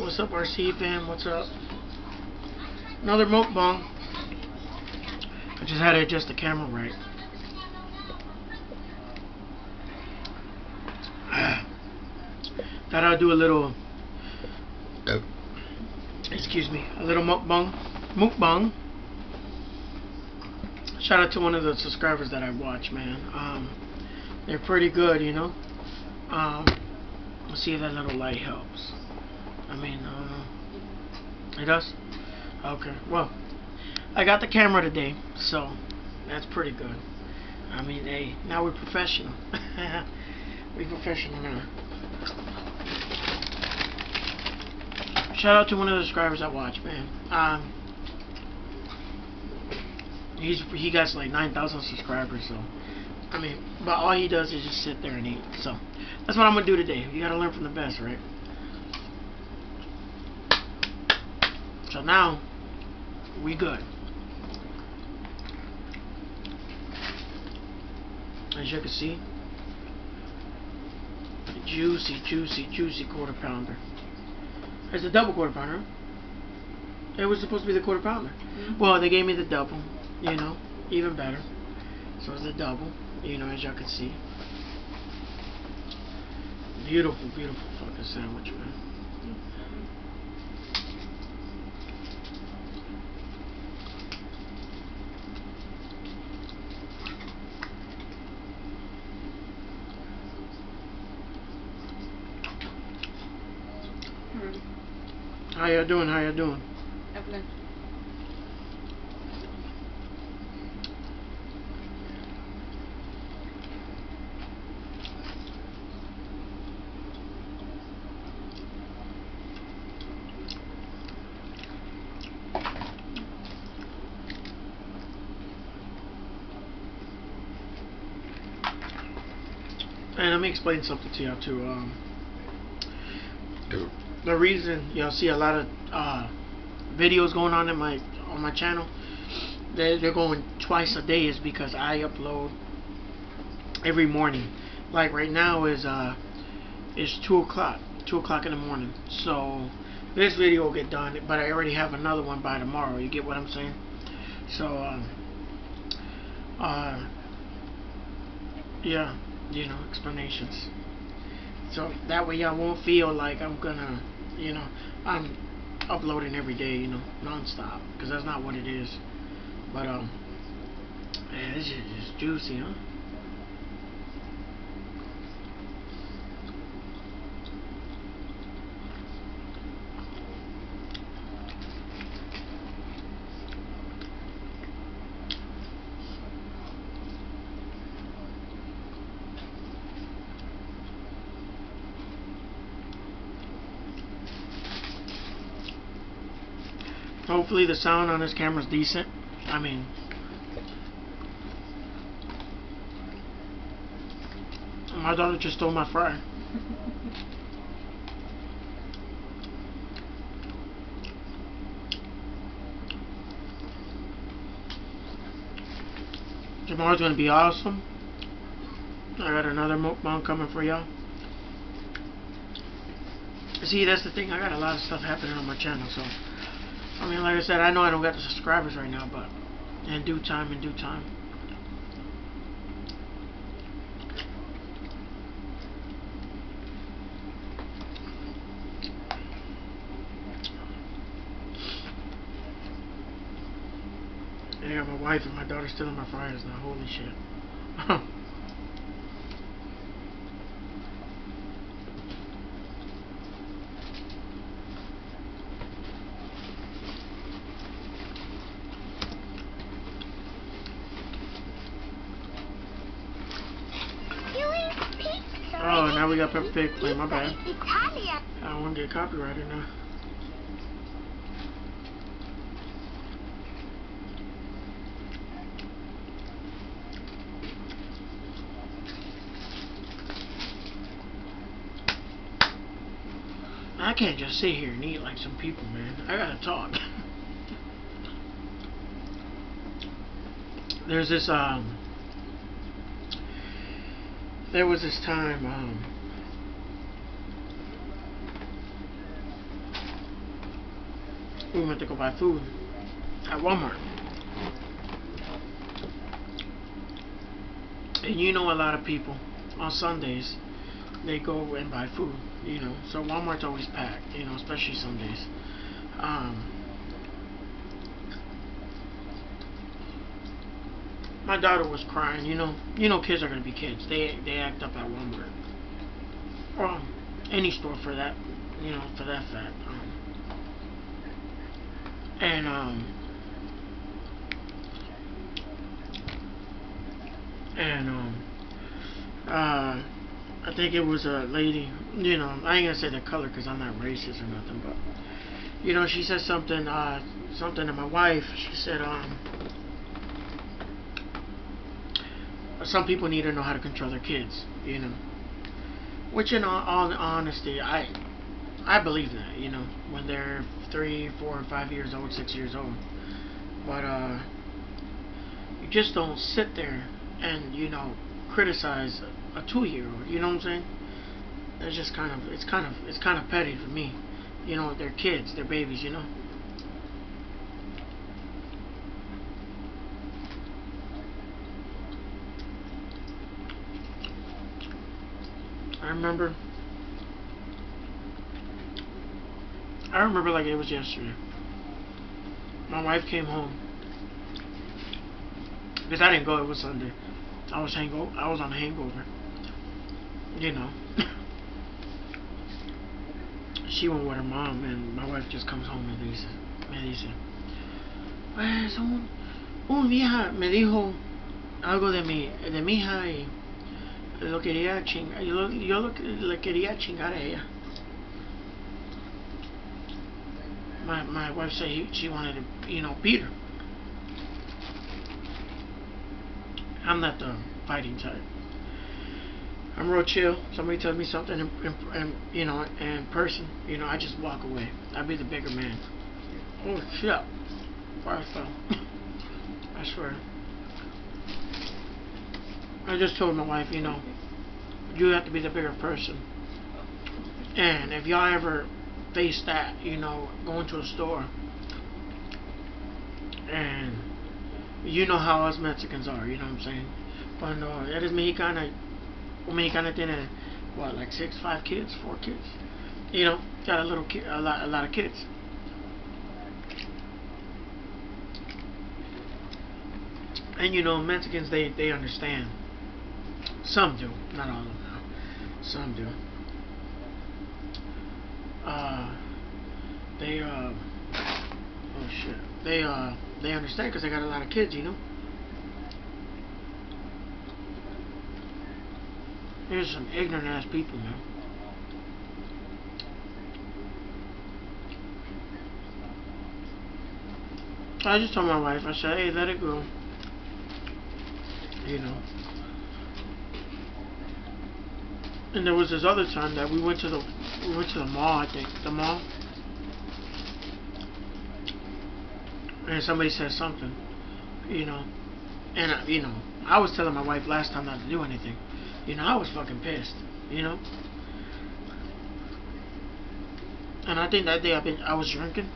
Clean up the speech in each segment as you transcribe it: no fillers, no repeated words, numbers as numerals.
What's up, R.C.E fam? What's up? Another mukbang. I just had to adjust the camera right. Thought I'd do a little, excuse me, a little mukbang. Shout out to one of the subscribers that I watch, man. They're pretty good, you know. Let's see if that little light helps. I mean, it does? Okay, well, I got the camera today, so that's pretty good. I mean, hey, now we're professional. We're professional now. Shout out to one of the subscribers I watch, man. He got like 9,000 subscribers, so I mean, but all he does is just sit there and eat. So that's what I'm gonna do today. You gotta learn from the best, right? So now we good. As you can see, a juicy quarter pounder. It's a double quarter pounder. It was supposed to be the quarter pounder. Well, they gave me the double, you know, even better. So it's a double, you know, as y'all can see. Beautiful fucking sandwich, man. How y'all doing? How y'all doing? Okay. And let me explain something to y'all too. The reason y'all see a lot of videos going on in my channel, they're going twice a day, is because I upload every morning. Like right now is 2 o'clock in the morning. So this video will get done, but I already have another one by tomorrow. You get what I'm saying? So yeah, you know, explanations. So that way y'all won't feel like I'm gonna, you know, I'm uploading every day, you know, non-stop, because that's not what it is. But man, this is just juicy, huh? Hopefully the sound on this camera is decent. I mean, my daughter just stole my fry. Tomorrow's gonna be awesome. I got another mukbang coming for y'all. See, that's the thing. I got a lot of stuff happening on my channel, so I mean, like I said, I know I don't got the subscribers right now, but in due time, I got my wife and my daughter stealing my fries now. Holy shit. Oh, now we got Peppa Pig playing. My bad. I don't want to get copyrighted now. I can't just sit here and eat like some people, man. I gotta talk. There's this there was this time we went to go buy food at Walmart. And you know, a lot of people on Sundays, they go and buy food, you know. So Walmart's always packed, you know, especially Sundays. My daughter was crying, you know. You know, kids are gonna be kids. They act up at Walmart or any store for that, you know, for that fact. And I think it was a lady, you know, I ain't gonna say the color because I'm not racist or nothing, but you know, she said something to my wife. She said some people need to know how to control their kids, you know, which in all honesty, I believe that, you know, when they're 3, 4, 5 years old, 6 years old. But you just don't sit there and, you know, criticize a 2-year-old. You know what I'm saying? It's just kind of petty for me. You know, they're kids, they're babies. You know. I remember like it was yesterday. My wife came home because I didn't go. It was Sunday. I was on a hangover. You know. She went with her mom, and my wife just comes home and me dice, pues un vieja me dijo algo de mi hija y lo quería chingar. Yo le quería chingar a ella. My wife said she wanted to, you know, beat her. I'm not the fighting type. I'm real chill. Somebody tells me something, and you know, in person, you know, I just walk away. I be the bigger man. Oh shit! Fire fell. I swear. I just told my wife, you know, you have to be the bigger person. And if y'all ever face that, you know, going to a store, and you know how us Mexicans are, you know what I'm saying? Cuando eres mexicana, un mexicano tiene what, like 5 kids, 4 kids, you know, got a lot of kids. And you know, Mexicans, they understand. Some do, not all of them. No. Some do. Oh shit. They understand because they got a lot of kids, you know. There's some ignorant ass people, man. I just told my wife, I said, hey, let it go. You know. And there was this other time that we went to the mall, I think, the mall. And somebody said something, you know. And you know, I was telling my wife last time not to do anything. You know, I was fucking pissed, you know. And I think that day I was drinking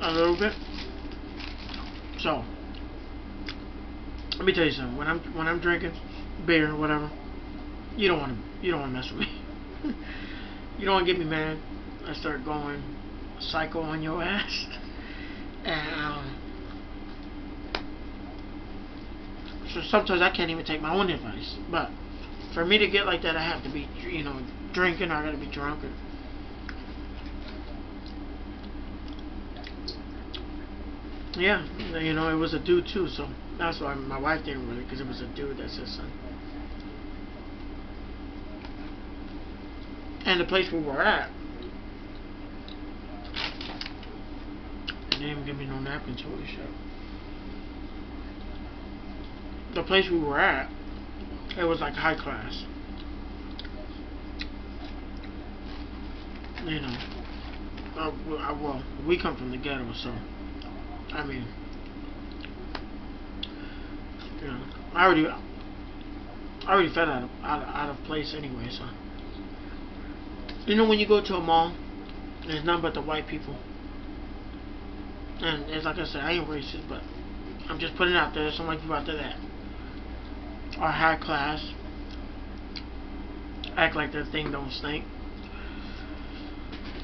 a little bit. So let me tell you something. When I'm drinking beer or whatever, you don't want to mess with me. You don't want to get me mad. I start going psycho on your ass. And so sometimes I can't even take my own advice. But for me to get like that, I have to be, you know, drinking, or I gotta be drunk. Yeah, you know, it was a dude too, so that's why my wife didn't really, because it was a dude that said something. And the place we were at, they didn't even give me no napkins, holy shit. The place we were at, it was like high class. You know, well, we come from the ghetto, so I mean, you know, I already felt out of place anyway. So, you know, when you go to a mall, there's none but the white people. And it's like I said, I ain't racist, but I'm just putting it out there. Some like people out there that are high class, act like their thing don't stink,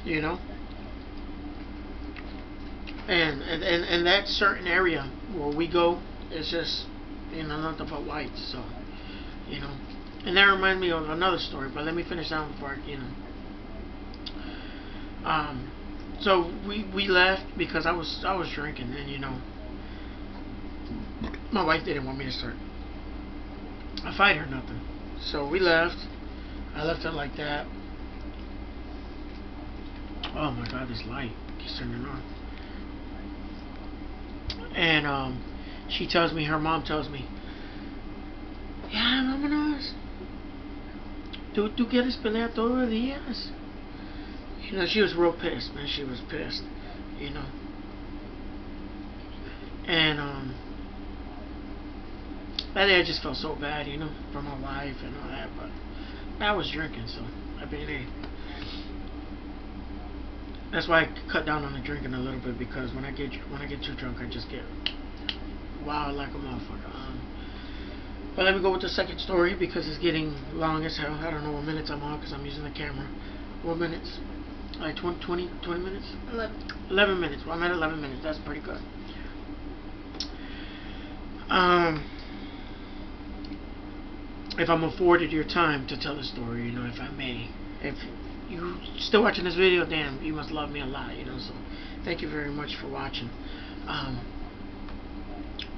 you know. And that certain area where we go, it's just, you know, nothing but whites. So, you know. And that reminds me of another story, but let me finish that one before I, you know. So we left because I was drinking, and you know, my wife didn't want me to start a fight or nothing. So we left. I left it like that. Oh my God, this light keeps turning on. And she tells me, her mom tells me, ya, vámonos. Tú quieres pelear todos los días. You know, she was real pissed, man. She was pissed, you know. And that day I just felt so bad, you know, for my wife and all that. But I was drinking, so I mean, hey, that's why I cut down on the drinking a little bit, because when I get too drunk, I just get wild like a motherfucker. But let me go with the second story because it's getting long as hell. I don't know what minutes I'm on because I'm using the camera. What minutes? Like 20 minutes? 11 minutes. Well, I'm at 11 minutes. That's pretty good. If I'm afforded your time to tell the story, you know, if I may. If you're still watching this video, damn, you must love me a lot, you know, so thank you very much for watching.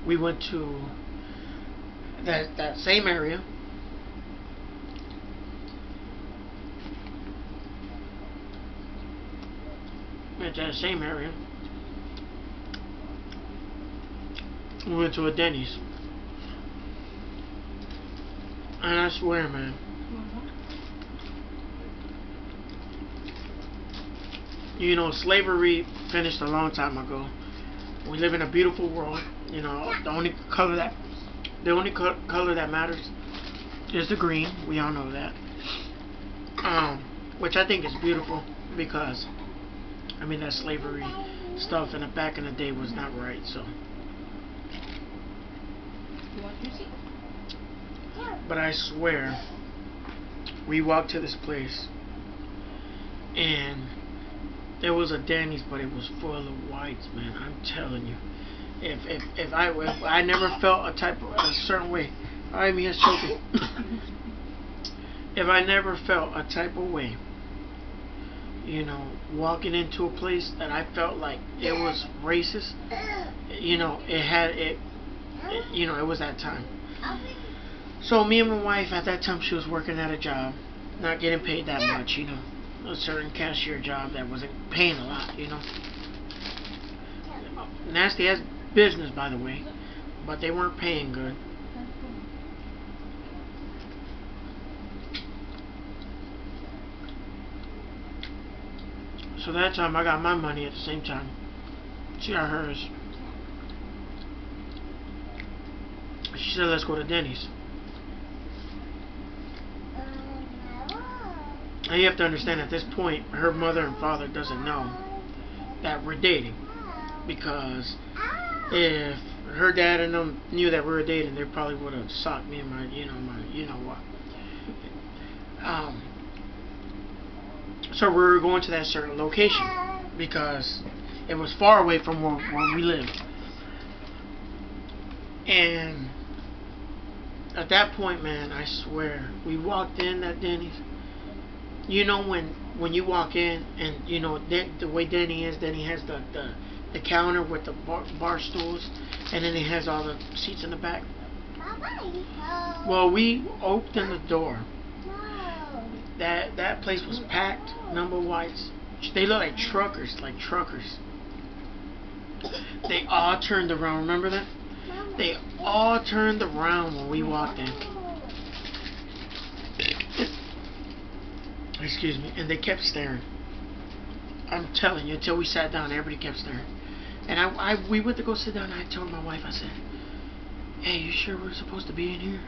We went to that same area. At that same area. We went to a Denny's. And I swear, man, you know, slavery finished a long time ago. We live in a beautiful world. You know, the only color that matters is the green. We all know that. Which I think is beautiful because, I mean, that slavery stuff in the back in the day was not right. So, but I swear, we walked to this place and there was a Denny's, but it was full of whites, man. I'm telling you. If I never felt a certain way. I'm here choking. If I never felt a type of way, you know, walking into a place that I felt like it was racist, you know, you know, it was that time. So me and my wife, at that time, she was working at a job, not getting paid that much, you know, a certain cashier job that wasn't paying a lot, you know. Nasty ass business, by the way, but they weren't paying good. So that time I got my money at the same time. She got hers. She said, let's go to Denny's. Now you have to understand, at this point, her mother and father doesn't know that we're dating, because if her dad and them knew that we were dating, they probably would have socked me in my, you know what. So we were going to that certain location because it was far away from where we lived. And at that point, man, I swear, we walked in that Denny's. You know, when you walk in and, you know, the way Denny is, Denny has the counter with the bar stools, and then it has all the seats in the back. Well, we opened the door. That place was packed, number of whites. They look like truckers, They all turned around, remember that? They all turned around when we walked in. Excuse me, and they kept staring. I'm telling you, until we sat down, everybody kept staring. And we went to go sit down, and I told my wife, I said, hey, you sure we're supposed to be in here?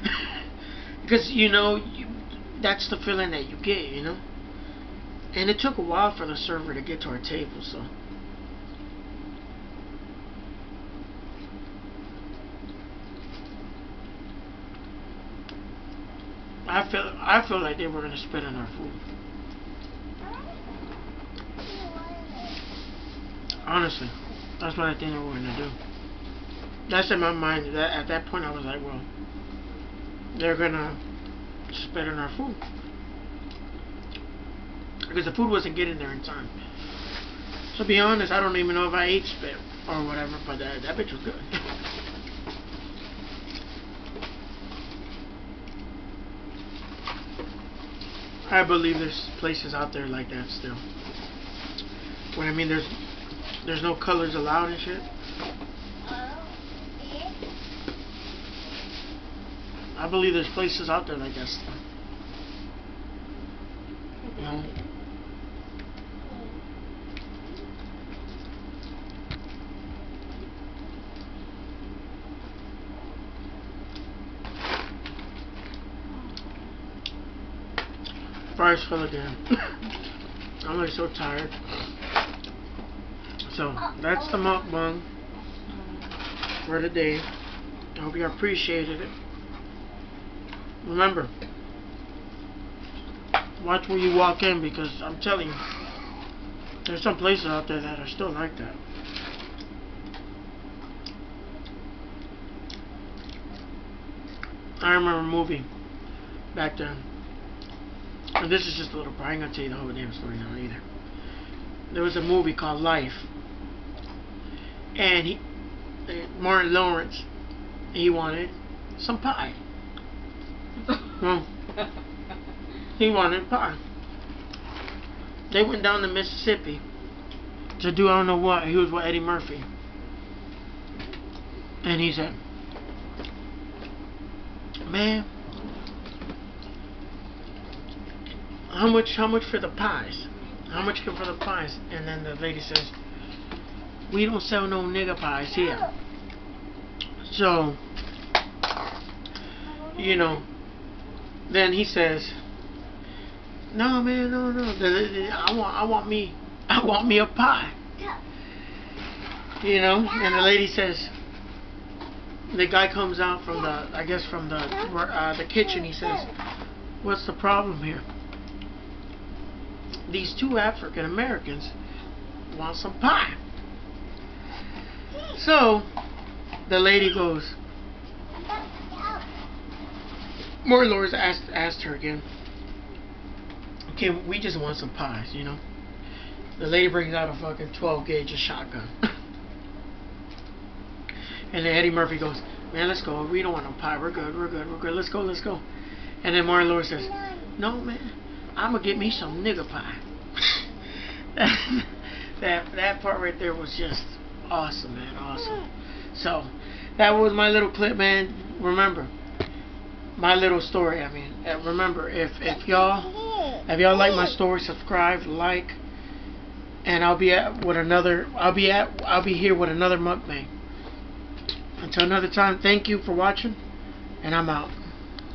Because, you know, that's the feeling that you get, you know. And it took a while for the server to get to our table, so. I feel like they were gonna spit on our food. Honestly, that's what I think they were gonna do. That's in my mind. That at that point I was like, well, they're gonna spit on our food because the food wasn't getting there in time. So to be honest, I don't even know if I ate spit or whatever, but that bitch was good. I believe there's places out there like that still. What I mean, there's no colors allowed and shit. I believe there's places out there like that still. You know? Fries full again. I'm like so tired. So that's the mukbang for today. I hope you appreciated it. Remember, watch where you walk in, because I'm telling you, there's some places out there that are still like that. I remember a movie back then. And this is just a little part. I ain't gonna tell you the whole damn story now either. There was a movie called Life, and Martin Lawrence, he wanted some pie. He wanted pie. They went down to Mississippi to do I don't know what. He was with Eddie Murphy, and he said, "Man, how much for the pies? How much for the pies?" And then the lady says, "We don't sell no nigga pies here." So, you know, then he says, "No, man, no. I want me a pie." You know, and the lady says, the guy comes out from the kitchen. He says, "What's the problem here? These two African Americans want some pie." So the lady goes, More Lords asked her again, "Okay, we just want some pies, you know." The lady brings out a fucking 12 gauge shotgun. And then Eddie Murphy goes, "Man, let's go. We don't want no pie. We're good. Let's go. And then Martin Lawrence says, "No, man, I'm gonna get me some nigga pie." that part right there was just awesome, man. Awesome. So that was my little clip, man. Remember, my little story. I mean, remember, if y'all like my story, subscribe, like, and I'll be here with another mukbang. Until another time, thank you for watching, and I'm out.